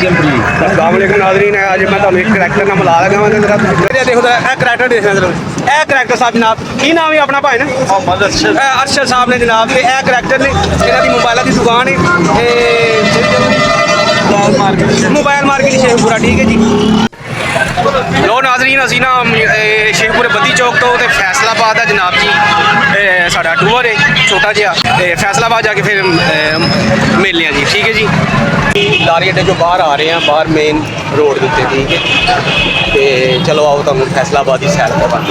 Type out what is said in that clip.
अस्सलाम नाज़रीन है। आज मैं तुम एक करैक्टर नाल मिला लगा मैं जरा देखो ए करैक्टर देखना जरा ए करैक्टर साहब जनाब की नाम है अपना भाई ना अरशद साहब ने जनाब ते ए करैक्टर ने इन्हां दी मोबाइलों की दुकान है मोबाइल मार्केट शेखपुरा ठीक है जी। लो नाज़रीन असी ना शेखपुरे बद्दी चौक तो फैसलाबाद है जनाब जी साडा टूर है छोटा जिहा फैसलाबाद जाके फिर मिलने हैं जी ठीक है जी। लारी अड्डे जो बाहर आ रहे हैं बाहर मेन रोड के उत्ते ठीक है तो चलो आओ तुम फैसलाबाद की सैर करवा